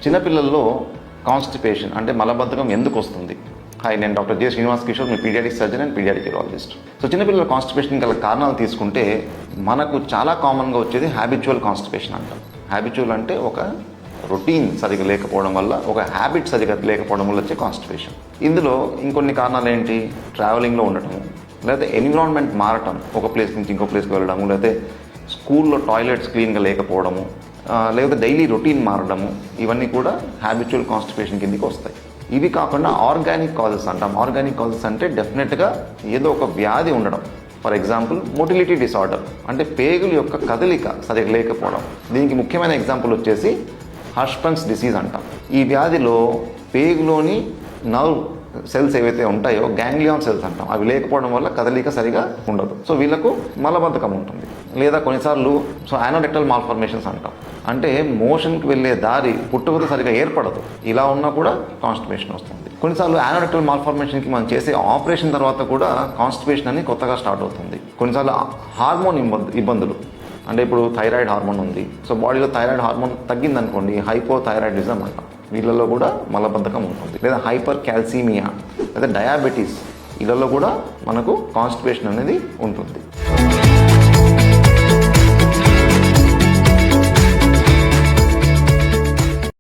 చిన్నపిల్లల్లో కాన్స్టిపేషన్ అంటే మలబద్ధకం ఎందుకు వస్తుంది? హాయ్, నేను doctor J Srinivas Kishore, me paediatric surgeon and paediatric urologist. So చిన్నపిల్లల కాన్స్టిపేషన్ గల కారణాలు తీసుకుంటే మనకు చాలా కామన్గా వచ్చేది హ్యాబిచువల్ కాన్స్టిపేషన్ అంటాం. హ్యాబిచువల్ అంటే ఒక రొటీన్ సరిగా లేకపోవడం వల్ల, ఒక హ్యాబిట్ సరిగా లేకపోవడం వల్ల వచ్చే కాన్స్టిపేషన్. ఇందులో ఇంకొన్ని కారణాలు ఏంటి? ట్రావెలింగ్లో ఉండటము, లేకపోతే ఎన్విరాన్మెంట్ మారటం, ఒక ప్లేస్ నుంచి ఇంకో ప్లేస్కి వెళ్ళడము, లేకపోతే స్కూల్లో టాయిలెట్స్ క్లీన్గా లేకపోవడము, లేకపోతే డైలీ రొటీన్ మారడము, ఇవన్నీ కూడా హ్యాబిచువల్ కాన్స్టిపేషన్ కిందకి వస్తాయి. ఇవి కాకుండా ఆర్గానిక్ కాజెస్ అంటాం. ఆర్గానిక్ కాజెస్ అంటే డెఫినెట్గా ఏదో ఒక వ్యాధి ఉండడం. ఫర్ ఎగ్జాంపుల్ మొటిలిటీ డిసార్డర్ అంటే పేగుల యొక్క కదలిక సరిగ్గా లేకపోవడం. దీనికి ముఖ్యమైన ఎగ్జాంపుల్ వచ్చేసి హర్ష్మన్స్ డిసీజ్ అంటాం. ఈ వ్యాధిలో పేగులోని నర్వ్ సెల్స్ ఏవైతే ఉంటాయో గ్యాంగ్లియాన్ సెల్స్ అంటాం, అవి లేకపోవడం వల్ల కదలిక సరిగా ఉండదు. సో వీళ్ళకు మలబద్ధకం ఉంటుంది. లేదా కొన్నిసార్లు యానోరెక్టల్ మాల్ఫార్మేషన్స్ అంటాం, అంటే మోషన్కి వెళ్ళే దారి పుట్టుకతో సరిగా ఏర్పడదు. ఇలా ఉన్నా కూడా కాన్స్టిపేషన్ వస్తుంది. కొన్నిసార్లు యానోరెక్టల్ మాల్ఫార్మేషన్కి మనం చేసే ఆపరేషన్ తర్వాత కూడా కాన్స్టిపేషన్ అని కొత్తగా స్టార్ట్ అవుతుంది. కొన్నిసార్లు హార్మోన్ ఇబ్బందులు, అంటే ఇప్పుడు థైరాయిడ్ హార్మోన్ ఉంది, సో బాడీలో థైరాయిడ్ హార్మోన్ తగ్గిందనుకోండి, హైపోథైరాయిడిజం అంటాం. వీళ్ళలో కూడా మలబద్ధకం ఉంటుంది. లేదా హైపర్ క్యాల్సీమియా లేదా డయాబెటీస్, వీళ్ళలో కూడా మనకు కాన్స్టిపేషన్ అనేది ఉంటుంది.